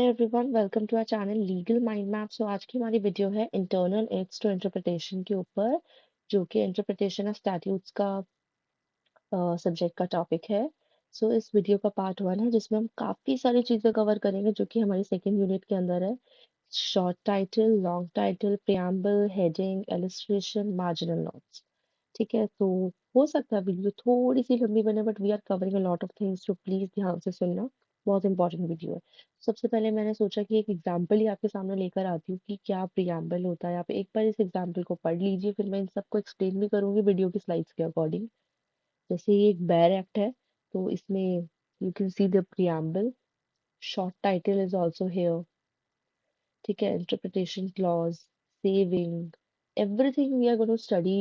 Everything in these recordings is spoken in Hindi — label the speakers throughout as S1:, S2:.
S1: Everyone welcome to our channel legal mind map. आज की हमारी वीडियो है इंटरनल एड्स टू इंटरप्रिटेशन के ऊपर, जो कि इंटरप्रिटेशन ऑफ स्टैट्यूट्स का सब्जेक्ट का टॉपिक है। इस वीडियो का पार्ट 1 है जिसमें हम काफ़ी सारी चीज़ें कवर करेंगे जो कि हमारी सेकेंड यूनिट के अंदर है। Short title, long title, preamble, heading, illustration, marginal notes. ठीक है, तो हो सकता है वीडियो थोड़ी सी लंबी बने, but we are covering a lot of things, तो प्लीज ध्यान से सुनना। बहुत इंपॉर्टेंट वीडियो है। सबसे पहले मैंने सोचा कि एक एग्जाम्पल ही आपके सामने लेकर आती हूँ कि क्या प्रियम्बल होता है। आप एक बार इस एग्जाम्पल को पढ़ लीजिए, फिर मैं इन सबको एक्सप्लेन भी करूंगी वीडियो की स्लाइड्स के अकॉर्डिंग। जैसे ये एक बेयर एक्ट है, तो इसमें you can see the preamble. Short title is also here. ठीक है, interpretation clause, saving, everything we are going to study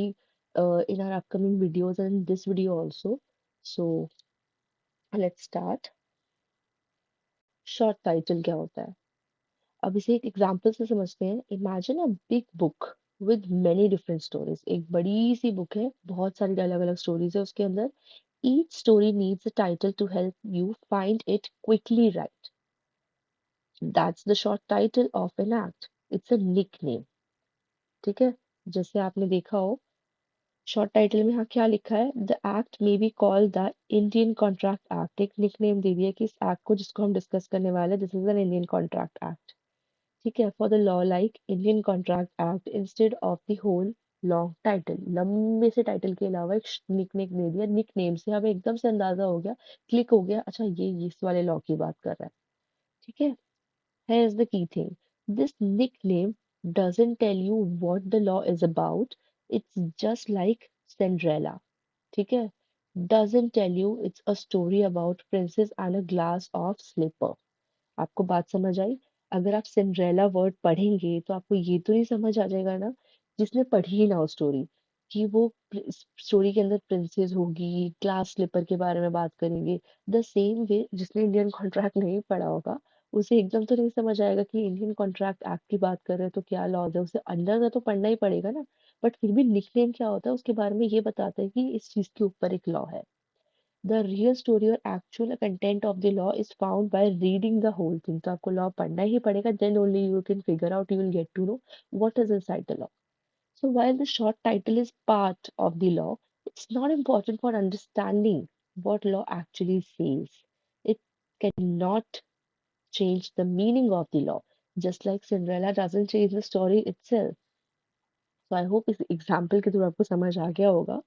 S1: in our upcoming videos and in this video also. So let's start. Short title क्या होता है, अब इसे एक एग्जांपल से समझते हैं। Imagine a big book with many different stories. एक बड़ी सी बुक है, बहुत सारी अलग अलग स्टोरीज है उसके अंदर। Each story needs a title to help you find it quickly right. That's the short title of an act. It's a nickname. ठीक है, जैसे आपने देखा हो शॉर्ट टाइटल में यहाँ क्या लिखा है, the act may be called the Indian contract act. एक निकनेम दे दिया कि इस एक्ट को जिसको हम डिस्कस करने वाले हैं, this is an Indian contract act. ठीक है, for the law like Indian contract act instead of the whole long title. लंबे से टाइटल के अलावा एक निकनेम दे दिया। निकनेम से हमें एकदम से अंदाजा हो गया, क्लिक हो गया, अच्छा ये इस वाले लॉ की बात कर रहा है। ठीक है, here's the key thing. This nickname doesn't tell you what the law is about. It's just like Cinderella. ठीक है, doesn't tell you it's a story about princess and a glass of slipper. आपको बात समझ आई? अगर आप सिंड्रेला वर्ड पढ़ेंगे तो आपको ये तो नहीं समझ आ जाएगा ना, जिसने पढ़ी ही ना हो स्टोरी, कि वो स्टोरी के अंदर प्रिंसेस होगी, ग्लास स्लिपर के बारे में बात करेंगे। द सेम वे जिसने इंडियन कॉन्ट्रैक्ट नहीं पढ़ा होगा, उसे एकदम तो नहीं समझ आएगा कि इंडियन कॉन्ट्रैक्ट एक्ट की बात कर रहे हैं तो क्या लॉज है। उसे अंडर का तो पढ़ना ही पड़ेगा ना। बट फिर भी निकनेम क्या होता है उसके बारे में ये बताता है कि इस चीज के ऊपर एक लॉ है। The real story or actual content of the law is found by reading the whole thing. तो आपको law पढ़ना ही पड़ेगा, then only you can figure out, you will get to know what is inside the law. So while the short title is part of the law, it's not important for understanding what law actually says. It cannot change the meaning of the law, just like Cinderella doesn't change the story itself. So I hope इस example के थ्रू आपको समझ आ गया होगा.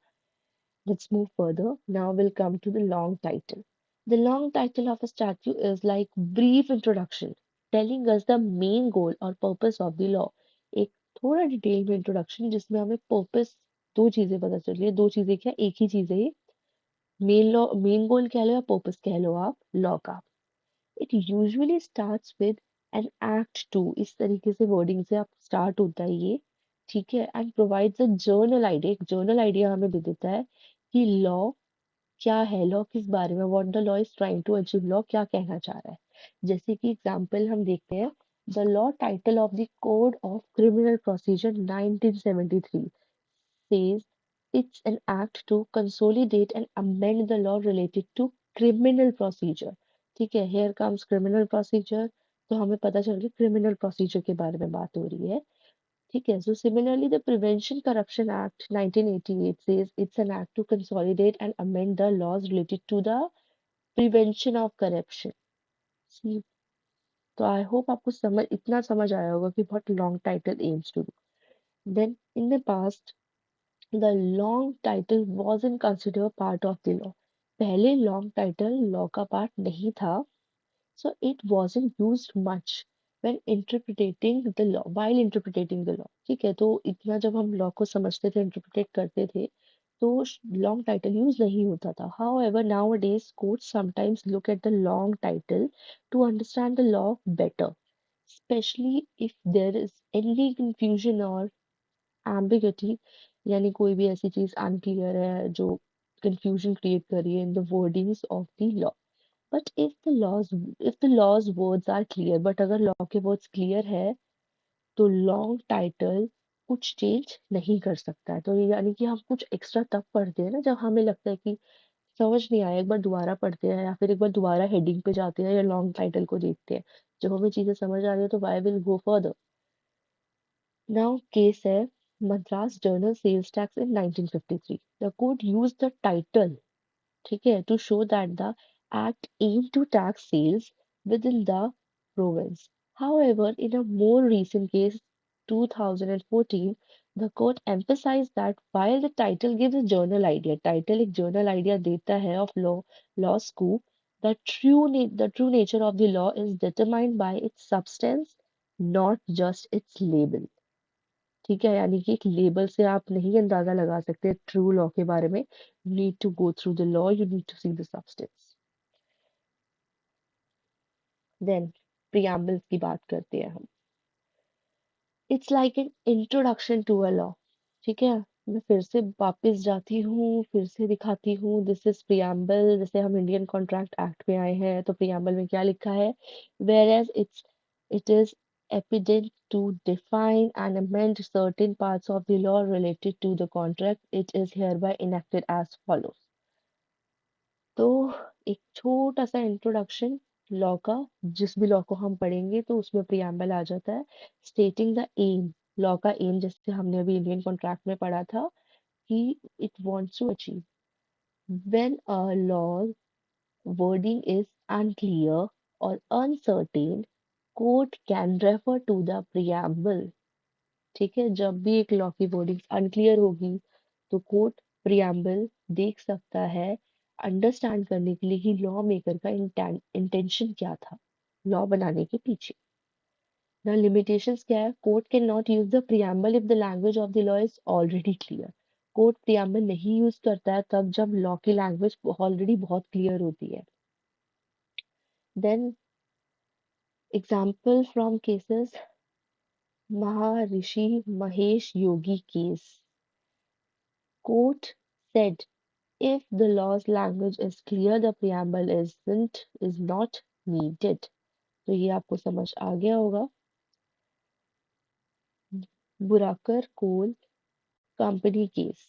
S1: Let's move further. Now we'll come to the long title. The long title of a statute is like brief introduction, telling us the main goal or purpose of the law. एक थोड़ा डिटेल में इंट्रोडक्शन जिसमें हमें पर्पस, दो चीजें पता चल रही है। दो चीजें क्या, एक ही चीज है ये। मेन लॉ, मेन गोल कह लो या पर्पस कह लो आप लॉ का। It usually starts with an act to, इस तरीके से वर्डिंग से आप स्टार्ट होता है ये। ठीक है, and provides a journal idea. एक जर्नल आइडिया हमें दे देता है कि लॉ क्या है, लॉ किस बारे में, what the law is trying to achieve, law क्या कहना चाह रहा है। जैसे कि एग्जांपल हम देखते हैं, the law title of the code of criminal procedure 1973 says it's an act to consolidate and amend the law related to criminal procedure. ठीक है, here comes criminal procedure, तो हमें पता चल गया क्रिमिनल प्रोसीजर के बारे में बात हो रही है। ठीक है, so similarly the Prevention Corruption Act 1988 says it's an act to consolidate and amend the laws related to the prevention of corruption. See, तो आई होप आपको समझ इतना समझ आया होगा कि what long title aims to do. Then in the past the long title wasn't considered part of the law. पहले long title law का part नहीं था, so it wasn't used much when interpreting the law, while interpreting the law. ठीक है, तो इतना जब हम लॉ को समझते थे, इंटरप्रेट करते थे, तो लॉन्ग टाइटल यूज नहीं होता था. However, nowadays courts sometimes look at the long title to understand the law better, especially if there is any confusion or ambiguity, यानी कोई भी ऐसी चीज अनक्लियर है जो कंफ्यूजन क्रिएट कर रही है in the wordings of the law. But if the law's words are clear, but अगर लॉ के वर्ड्स क्लियर है तो लॉन्ग टाइटल कुछ चेंज नहीं कर सकता है. तो ये यानी कि हम कुछ एक्स्ट्रा तब पढ़ते हैं ना जब हमें लगता है कि समझ नहीं आया, एक बार दोबारा पढ़ते हैं या फिर एक बार दोबारा हेडिंग पे जाते हैं या लॉन्ग टाइटल को देखते हैं. जब हमें चीजें समझ आ रही है तो why will go further. Now case है Madras Journal Sales Tax in 1953. The court used the title, ठीक है, to show that the act aimed to tax sales within the province. However, in a more recent case, 2014, the court emphasized that while the title gives a general idea, title एक general idea देता है of law scope, the true nature of the law is determined by its substance, not just its label. ठीक है, यानी कि एक लेबल से आप नहीं अंदाजा लगा सकते ट्रू लॉ के बारे में. You need to go through the law, you need to see the substance. Then preambles की बात करते हैं हम. It's like an introduction to a law. ठीक है, मैं फिर से वापस जाती हूँ, फिर से दिखाती हूँ. This is preamble. जैसे हम इंडियन कॉन्ट्रैक्ट एक्ट में आए हैं तो प्रियम्बल में क्या लिखा है. Whereas it is evident to define and amend certain parts of the law related to the contract, it is hereby enacted as follows. तो एक छोटा सा इंट्रोडक्शन लॉ का, जिस भी लॉ को हम पढ़ेंगे तो उसमें प्रियम्बल आ जाता है. स्टेटिंग द एम, लॉ का एम जैसे हमने अभी इंडियन कॉन्ट्रैक्ट में पढ़ा था कि it wants to achieve. When a law wording is unclear or uncertain, court can refer to the preamble. ठीक है, जब भी एक लॉ की वर्डिंग अनक्लियर होगी तो कोर्ट प्रियम्बल देख सकता है अंडरस्टैंड करने के लिए कि लॉ मेकर का इंटेंशन क्या था लॉ बनाने के पीछे. Now limitations क्या है. Court can not use the preamble if the language of the law is already clear. Court preamble नहीं यूज करता है तब जब लॉ की लैंग्वेज ऑलरेडी बहुत क्लियर होती है. Then example from cases. Maharishi Mahesh Yogi case. Court said if the law's language is clear, the preamble is not needed. तो ये आपको समझ आ गया होगा. Burakar Coal Company case.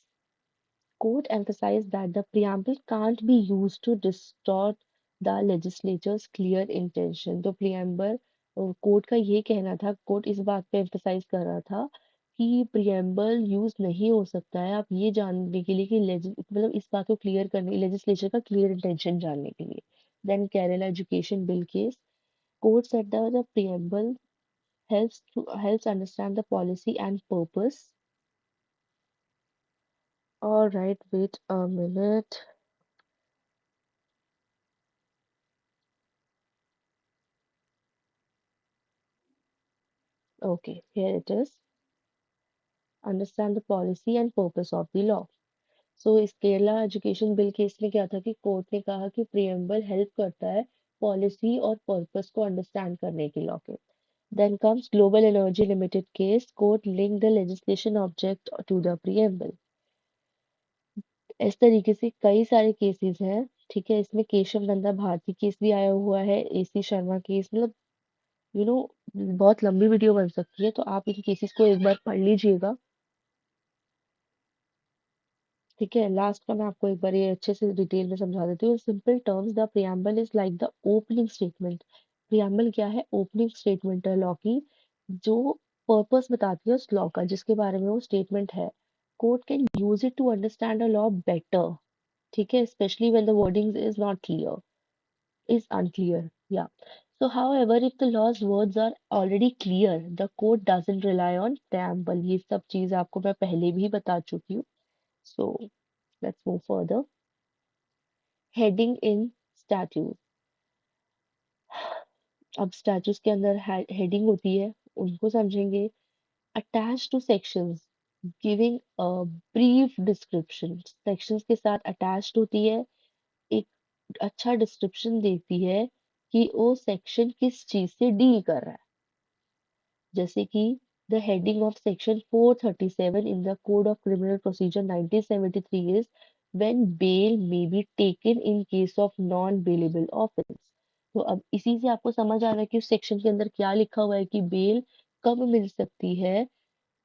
S1: Court emphasized that the preamble can't be used to distort the legislature's clear intention. तो preamble कोर्ट का ये कहना था, कोर्ट इस बात पे emphasize कर रहा था कि preamble यूज नहीं हो सकता है आप ये जानने के लिए कि मतलब इस बात को क्लियर करने लेजिस्लेचर का क्लियर इंटेंशन जानने के लिए. Then Kerala education bill case. Court said that the preamble helps understand the policy and purpose. All right, wait a minute. Okay, here it is. Understand the policy and purpose of the law. So इस केरला एजुकेशन बिल केस में क्या था कि कोर्ट ने कहा कि प्रियम्बल हेल्प करता है पॉलिसी और पर्पस को अंडरस्टैंड करने के लॉ के. Then comes Global Energy Limited case. Court linked the legislation object to the preamble. इस तरीके से कई सारे केसेस हैं. ठीक है, इसमें केशव नंदा भारती केस भी आया हुआ है, एसी शर्मा केस. मतलब यू नो बहुत लंबी वीडियो बन सकती है तो आप इन केसेस को एक बार पढ़ लीजिएगा. ठीक है, लास्ट का मैं आपको एक बार ये अच्छे से डिटेल में समझा देती हूँ. Simple terms the preamble is like the opening statement. Preamble क्या है. ओपनिंग स्टेटमेंट है लॉ की, जो पर्पस बताती है उस लॉ का जिसके बारे में वो स्टेटमेंट है. Court can use it to understand a law better. ठीक है, specially when the wording is not clear, is unclear. Yeah. So, however, if the law's words are already clear, the court doesn't rely on preamble. ये सब चीज आपको मैं पहले भी बता चुकी हूँ. So, let's move further. Heading in statute. अब स्टैट्यूट के अंदर हेडिंग होती है, उनको समझेंगे. Attach two sections giving a brief description. Sections के साथ अटैच्ड होती है, एक अच्छा डिस्क्रिप्शन देती है कि वो सेक्शन किस चीज से डील कर रहा है. जैसे कि the heading of section 437 in the Code of Criminal Procedure 1973 is when bail may be taken in case of non-bailable offense. तो अब इसी से आपको समझ आ रहा है कि उस सेक्शन के अंदर क्या लिखा हुआ है कि बेल कब मिल सकती है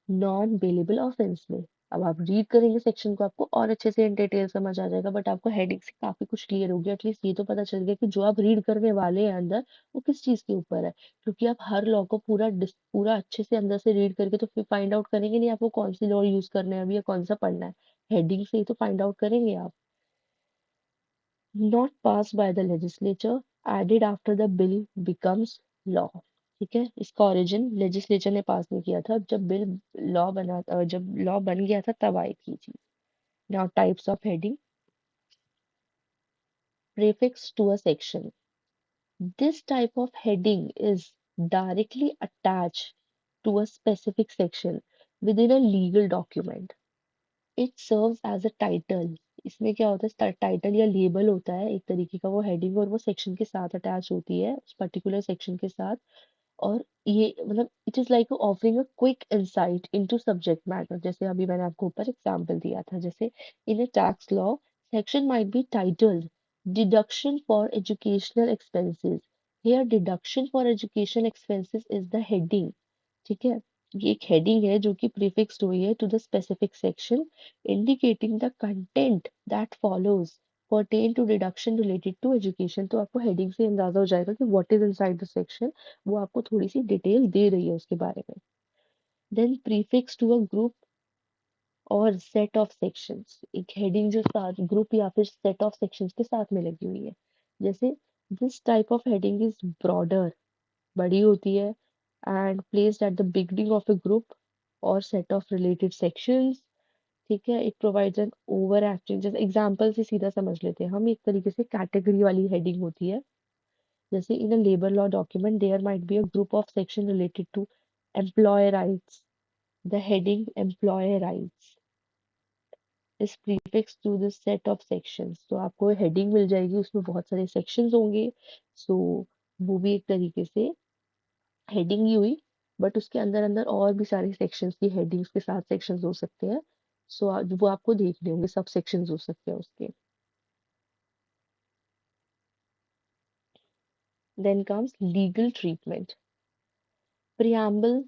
S1: नॉन बेलेबल ऑफेंस में. अब आप रीड करेंगे सेक्शन को, आपको और अच्छे से इन डिटेल समझ आ जाएगा, बट आपको हेडिंग से काफी कुछ क्लियर हो गया। एटलीस्ट ये तो पता चल गया कि जो आप रीड करने वाले हैं अंदर, वो किस चीज के ऊपर है। क्योंकि आप हर लॉ को पूरा अच्छे से अंदर से रीड करके तो फिर फाइंड आउट करेंगे नहीं आपको कौन सी लॉ यूज करना है अभी या कौन सा पढ़ना है। हेडिंग से ही तो फाइंड आउट करेंगे आप। Not pass by the legislature, added after the bill becomes law. ठीक है, इसका ओरिजिन लेजिस्लेचर ने पास नहीं किया था, जब बिल जब लॉ बन गया था तब आई थी चीज। Now types of heading. Prefix to a section. This type of heading is directly attached to a specific section within a legal document. It serves as a title. इसमें क्या होता है, टाइटल या लेबल होता है एक तरीके का वो हेडिंग, और वो सेक्शन के साथ अटैच होती है, उस पर्टिकुलर सेक्शन के साथ। और ये मतलब it is like offering a quick insight into subject matter. जैसे अभी मैंने आपको ऊपर एग्जांपल दिया था, जैसे in a tax law section might be titled deduction for educational expenses. Here deduction for education expenses is the heading. ठीक है, ये एक हेडिंग है जो कि प्रीफिक्स्ड हुई है to the specific section, indicating the content that follows pertain to deduction related to education। तो आपको हेडिंग से अंदाजा हो जाएगा कि what is inside the section, वो आपको थोड़ी सी डिटेल दे रही है उसके बारे में। Then prefix to a group और सेट ऑफ सेक्शंस, एक हेडिंग जो साथ ग्रुप या फिर सेट ऑफ सेक्शंस के साथ में लगी हुई है। जैसे this type of heading is broader, बड़ी होती है, and placed at the beginning of a group और सेट ऑफ रिलेटेड सेक्शंस। ठीक है, it provides N over acting. जैसे एग्जाम्पल से सीधा समझ लेते हैं हम, एक तरीके से कैटेगरी वाली हेडिंग होती है। जैसे in a labour law document there might be a group of section related to employ rights. The heading employ rights is prefix to this set of sections. तो आपको हेडिंग मिल जाएगी, उसमें बहुत सारे सेक्शंस होंगे। सो वो भी एक तरीके से हेडिंग ही हुई, बट उसके अंदर अंदर और भी सारे सेक्शंस की हेडिंग्स के साथ सेक्शंस हो सकते हैं। सो वो आपको देखने होंगे, सब सेक्शंस हो सकते हैं उसके। Then comes legal treatment. Preamble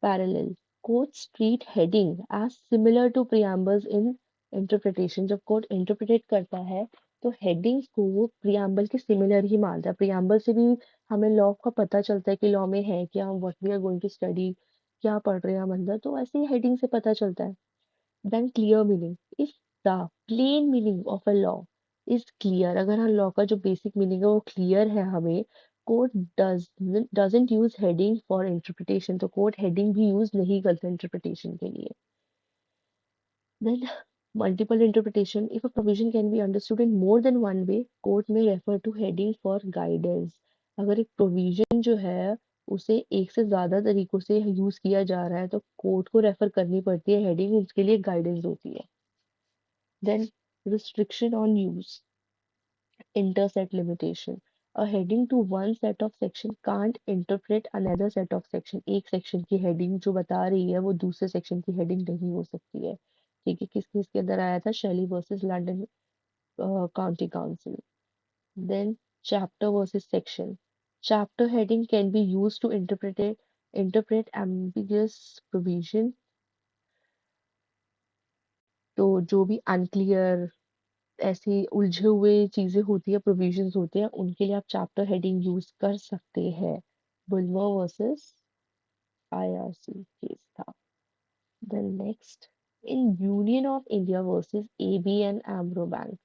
S1: parallel, courts treat heading as similar to preambles in interpretation. जब कोर्ट इंटरप्रेट करता है तो हेडिंग्स को वो प्रियम्बल के सिमिलर ही मानता है। प्रियम्बल से भी हमें लॉ का पता चलता है कि लॉ में है क्या, what we are going to study, क्या पढ़ रहे हैं हम अंदर, तो ऐसे ही हेडिंग से पता चलता है। Then clear meaning, if the plain meaning of a law is clear, अगर हर लॉ का जो बेसिक मीनिंग है वो क्लियर है हमें, court doesn't use heading for interpretation. तो कोर्ट हेडिंग भी यूज नहीं करता इंटरप्रिटेशन के लिए। Then multiple interpretation, if a provision can be understood in more than one way, court में refer to heading for guidance. अगर एक प्रोविजन जो है उसे एक से ज्यादा तरीकों से यूज किया जा रहा है तो कोर्ट को रेफर करनी पड़ती है हेडिंग, उसके लिए गाइडेंस होती है। Then restriction on use, interset limitation. A heading to one set of section can't interpret another set of section। एक सेक्शन की हेडिंग जो बता रही है वो दूसरे सेक्शन की हेडिंग नहीं हो सकती है। ठीक है, किस किस के अंदर आया था, Shelley versus London County Council. Then chapter versus section, chapter heading can be used to interpret ambiguous provision। तो जो भी अनक्लियर ऐसी उलझे हुए चीजें होती है, प्रोविजंस होते हैं, उनके लिए आप चैप्टर हेडिंग यूज कर सकते हैं। बुल्मर वर्सेस आईआरसी केस था। Then next, in Union of India versus ABN Amro bank,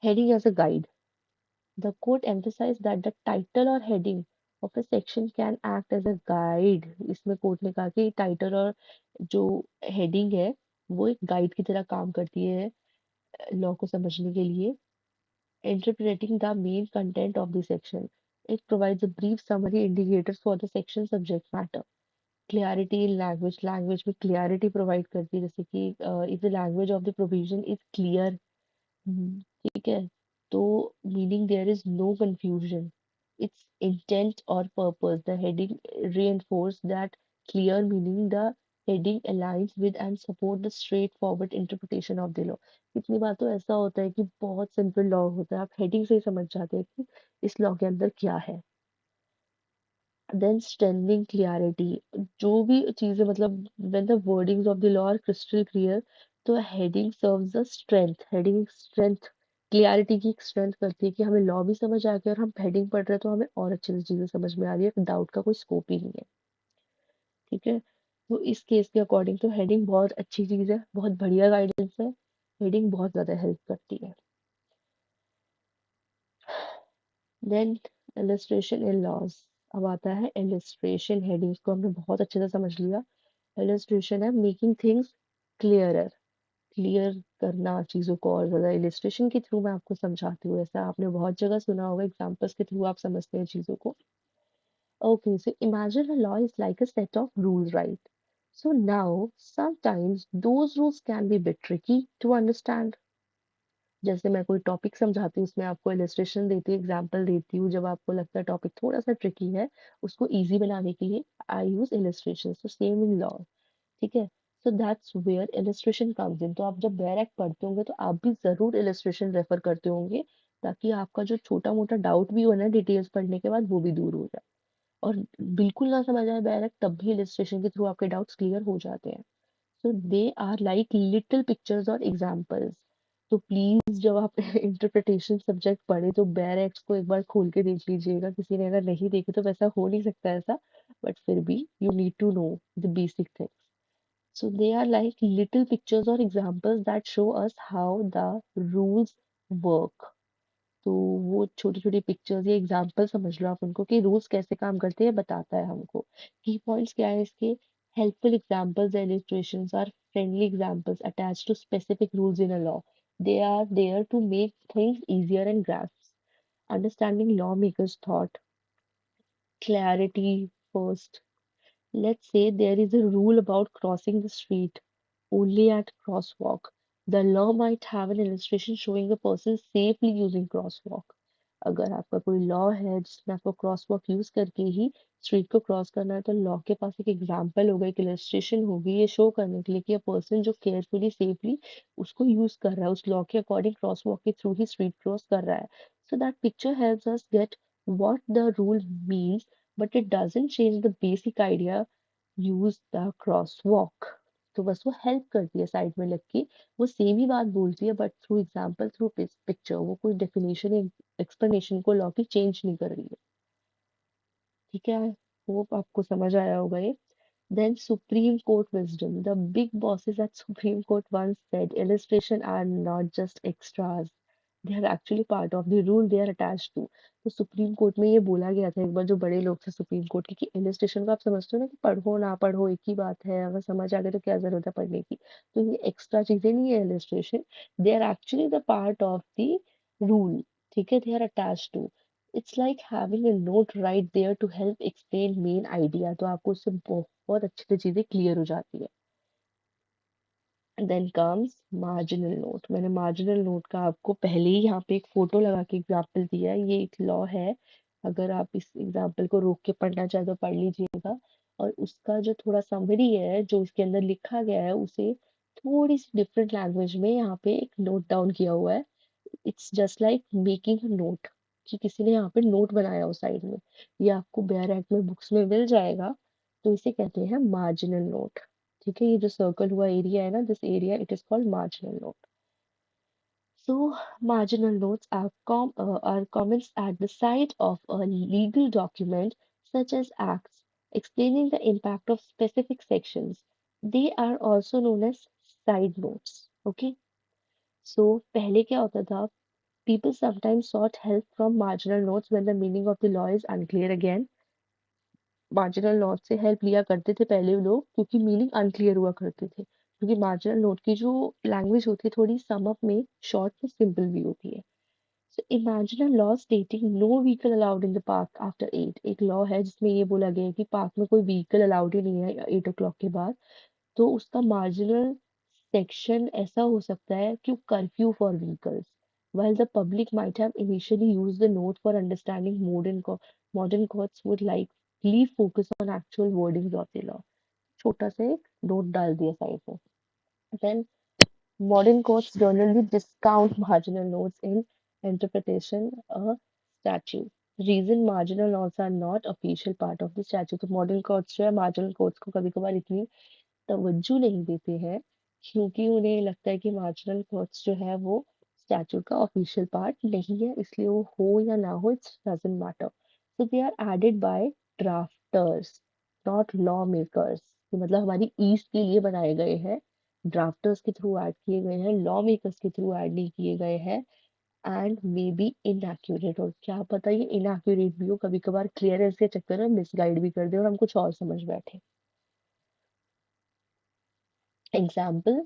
S1: heading as a guide, the court emphasized that the title or heading of a section can act as a guide। इसमें कोर्ट ने कहा कि टाइटल और जो हेडिंग है वो एक गाइड की तरह काम करती है लॉ को समझने के लिए। Interpreting the main content of the section, it provides a brief summary indicators for the section subject matter। Clarity in language, language में clarity provide करती है, जैसे कि if the language of the provision is clear। ठीक है, तो meaning there is no confusion, its intent or purpose, the heading reinforce that clear meaning, the heading aligns with and support the straightforward interpretation of the law। कितनी बार तो ऐसा होता है कि बहुत सिंपल लॉ होता है, आप हेडिंग से ही समझ जाते हैं कि इस लॉ के अंदर क्या है। Then strengthening clarity, जो भी चीजें मतलब when the wordings of the law are crystal clear, तो heading serves the strength, heading strength clarity की एक स्ट्रेंथ करती है कि हमें लॉ भी समझ आ गया और हम हेडिंग पढ़ रहे हैं तो हमें और अच्छे से चीजें समझ में आ रही है, डाउट का कोई स्कोप ही नहीं है। ठीक है, तो इस केस के अकॉर्डिंग तो हेडिंग बहुत अच्छी चीज है, बहुत बढ़िया गाइडेंस है, हेडिंग बहुत ज्यादा हेल्प करती है। देन इलस्ट्रेशन इन लॉज, अब आता है इलस्ट्रेशन, हेडिंग्स को हमने बहुत अच्छे से समझ लिया। इलस्ट्रेशन है मेकिंग थिंग्स क्लियरर, क्लियर करना चीजों को और ज्यादा इलस्ट्रेशन के थ्रू मैं आपको समझाती हूँ, ऐसा आपने बहुत जगह सुना होगा, एग्जांपल्स के थ्रू आप समझते हैं चीजों को। Okay, so imagine a law is like a set of rules, right? So now sometimes those rules can be a bit tricky to understand. जैसे मैं कोई टॉपिक समझाती हूँ उसमें आपको इलस्ट्रेशन देती हूँ, एग्जांपल देती हूँ, जब आपको लगता है टॉपिक थोड़ा सा ट्रिकी है उसको इजी बनाने के लिए आई यूज इलस्ट्रेशन, तो सेम इन लॉ। ठीक है, so that's where illustration comes in, तो आप जब बैर एक्ट पढ़ते होंगे तो आप भी जरूर इलस्ट्रेशन रेफर करते होंगे, ताकि आपका जो छोटा मोटा डाउट भी हो ना डिटेल्स पढ़ने के बाद वो भी दूर हो जाए। और बिल्कुल ना समझ आए बैर एक्ट तब भी इलस्ट्रेशन के थ्रू आपके डाउट्स क्लियर हो जाते हैं। So they are like little pictures और एग्जाम्पल्स। तो प्लीज जब आप इंटरप्रिटेशन सब्जेक्ट पढ़े तो बैर एक्ट्स को एक बार खोल के देख लीजिएगा, किसी ने अगर नहीं देखे तो वैसा हो नहीं सकता ऐसा, बट फिर भी you need to know the basic things. So they are like little pictures or examples that show us how the rules work. तो वो छोटी छोटी पिक्चर्स या एग्जाम्पल समझ लो आप उनको कि रूल्स कैसे काम करते हैं बताता है हमको। की पॉइंट्स क्या है इसके? Helpful examples and illustrations are friendly examples attached to specific rules in a law. They are there to make things easier and grasp. Understanding lawmakers' thought, clarity first. Let's say there is a rule about crossing the street only at crosswalk. The law might have an illustration showing a person safely using crosswalk. अगर आपका कोई लॉ है जिसमें आपको क्रॉसवॉक यूज करके ही स्ट्रीट को क्रॉस करना है, तो लॉ के पास एक एग्जांपल होगा, एक इलस्ट्रेशन होगी, ये शो करने के लिए कि अ पर्सन जो केयरफुली सेफली उसको यूज कर रहा है, उस लॉ के अकॉर्डिंग क्रॉसवॉक के थ्रू ही स्ट्रीट क्रॉस कर रहा है। So that picture helps us get what the rule means, but it doesn't change the basic idea, use the crosswalk. तो बस वो हेल्प करती है साइड में लग के, वो सेम ही बात बोलती है but through example, through picture, वो कोई डेफिनेशन एक्सप्लेनेशन को लॉ की चेंज नहीं कर रही है। ठीक है, होप आपको समझ आया होगा ये। Then Supreme Court wisdom. The big bosses at Supreme Court once said illustration are not just extras. They are actually part of the rule they are attached to. तो सुप्रीम कोर्ट में ये बोला गया था एक बार, जो बड़े लोग थे सुप्रीम कोर्ट के, कि इलस्ट्रेशन को आप समझते हो ना कि पढ़ो ना पढ़ो एक ही बात है, अगर समझ आ गए तो क्या जरूरत है पढ़ने की। तो ये एक्स्ट्रा चीजें नहीं है illustration, they are actually the part of the rule. ठीक है, they are attached to. It's like having a note right there to help explain main idea, तो आपको उससे बहुत अच्छे से चीजें क्लियर हो जाती है। Then comes marginal note. मैंने मार्जिनल नोट का आपको पहले ही यहाँ पे एक फोटो लगा के एग्जाम्पल दिया है, ये एक लॉ है, अगर आप इस एग्जाम्पल को रोक के पढ़ना चाहे तो पढ़ लीजिएगा। और उसका जो थोड़ा समरी है जो इसके अंदर लिखा गया है उसे थोड़ी सी डिफरेंट लैंग्वेज में यहाँ पे एक नोट डाउन किया हुआ है। It's just like making a note, कि किसी ने यहाँ पे नोट बनाया हो साइड में। ये आपको बेयर एक्ट में बुक्स में मिल जाएगा, तो इसे कहते हैं मार्जिनल नोट। ठीक है, ये जो सर्कल हुआ एरिया है ना, this area it is called marginal note. So marginal notes are comments at the side of a legal document, such as acts explaining the impact of specific sections. They are also known as side notes. Okay, so पहले क्या होता था? People sometimes sought help from marginal notes when the meaning of the law is unclear. Again, marginal note से हेल्प लिया करते थे पहले लोग, क्योंकि मीनिंग अनक्लियर हुआ करते थे, क्योंकि मार्जिनल नोट की जो लैंग्वेज होती है थोड़ी सम अप में शॉर्ट में सिंपल भी होती है। So imagine a law stating no vehicle allowed in the park after 8। एक लॉ है जिसमें ये बोला गया है कि पार्क में कोई व्हीकल अलाउड ही नहीं है 8 o'clock के बाद। तो उसका मार्जिनल सेक्शन ऐसा हो सकता है कि curfew for vehicles. While the public might have initially used the note for understanding modern courts would likely focus on actual wordings of the law. छोटा सा एक नोट डाल दिया साइड में। Then modern courts generally discount marginal notes in interpretation a statute. Reason marginal laws are not official part of the statute. तो मॉडर्न कोर्ट्स जो है मार्जिनल कोर्ट्स को कभी कभार इतनी तवज्जो नहीं देते हैं, क्योंकि उन्हें लगता है कि मार्जिनल कोर्ट्स जो है वो स्टैट्यूट का ऑफिशियल पार्ट नहीं है, इसलिए वो हो या ना हो it's doesn't matter. So they are added by drafters, not law makers. मतलब हमारी ईज के लिए बनाए गए हैं, ड्राफ्टर्स के थ्रू ऐड किए गए हैं, लॉ मेकर्स के थ्रू ऐड नहीं किए गए हैं। एंड मे बी इनएक्यूरेट, और क्या पता ये इनएक्यूरेट भी हो, कभी कभार क्लियरेंस के चक्कर में मिसगाइड भी कर दे और हम कुछ और समझ बैठे। Example,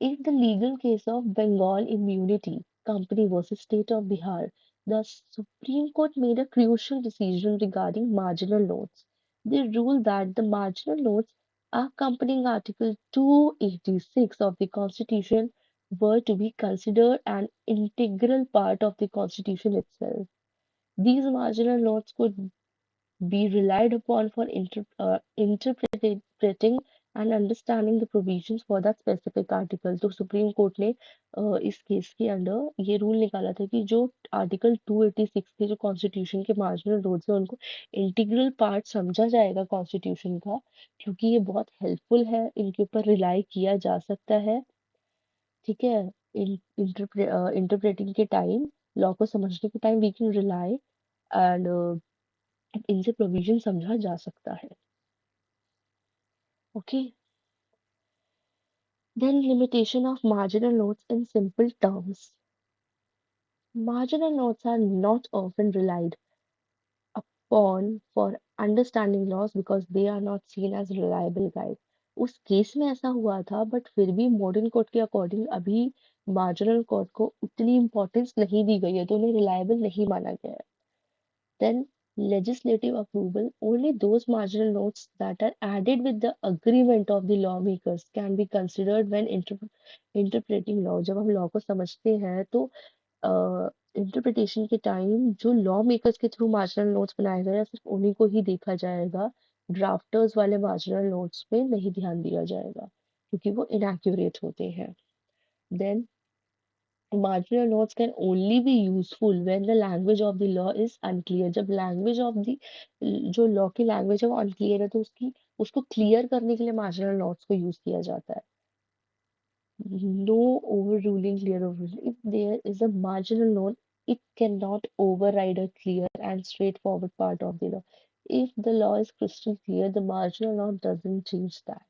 S1: in the legal case of Bengal Immunity Company versus State of Bihar, the Supreme Court made a crucial decision regarding marginal notes. They ruled that the marginal notes accompanying Article 286 of the Constitution were to be considered an integral part of the Constitution itself. These marginal notes could be relied upon for interpreting and understanding the provisions for that specific article। तो सुप्रीम कोर्ट ने इस केस के अंडर ये रूल निकाला था कि जो आर्टिकल 286 के जो कॉन्स्टिट्यूशन के मार्जिनल रूल्स हैं उनको इंटीग्रल पार्ट समझा जाएगा कॉन्स्टिट्यूशन का, क्योंकि ये बहुत हेल्पफुल है, इनके ऊपर रिलाई किया जा सकता है। ठीक है, इंटरप्रेटिंग के टाइम, लॉ को समझने के time we can rely, and इनसे प्रोविजन समझा जा सकता है। Okay, then limitation of marginal notes in simple terms. Marginal notes are not often relied upon for understanding laws because they are not seen as reliable guide। उस केस में ऐसा हुआ था, बट फिर भी मॉडर्न कोर्ट के अकॉर्डिंग अभी मार्जिनल कोर्ट को उतनी इंपॉर्टेंस नहीं दी गई है, तो उन्हें रिलायबल नहीं माना गया है। Then legislative approval, only those marginal notes that are added with the agreement of the lawmakers can be considered when interpreting law। जब हम लॉ को समझते हैं तो इंटरप्रिटेशन के टाइम जो लॉ मेकर्स के थ्रू मार्जिनल नोट्स बनाए गए हैं सिर्फ उन्हीं को ही देखा जाएगा, ड्राफ्टर्स वाले मार्जिनल नोट्स पे नहीं ध्यान दिया जाएगा क्योंकि वो इनएक्यूरेट होते हैं। Then marginal notes can only be useful when the language of the law is unclear। जब language of the जो law की language है वो unclear है तो उसको clear करने के लिए marginal notes को use किया जाता है। No overruling, clear overruling। If there is a marginal note, it cannot override a clear and straightforward part of the law। If the law is crystal clear, the marginal note doesn't change that।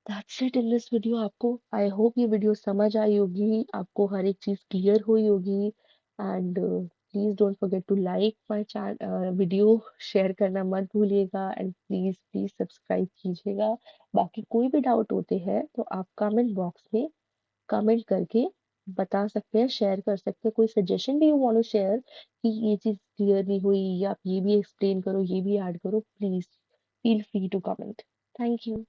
S1: That's it in this video. आपको आई होप ये वीडियो समझ आई होगी, आपको हर एक चीज़ क्लियर हुई होगी। And please don't forget to like my channel, video share करना मत भूलिएगा, एंड प्लीज़ प्लीज़ सब्सक्राइब कीजिएगा। बाकी कोई भी डाउट होते हैं तो आप कमेंट बॉक्स में कमेंट करके बता सकते हैं, शेयर कर सकते हैं। कोई सजेशन भी यू वांट टू शेयर कि ये चीज़ क्लियर नहीं हुई या आप ये भी एक्सप्लेन करो, ये भी ऐड करो, please feel free to comment. Thank you.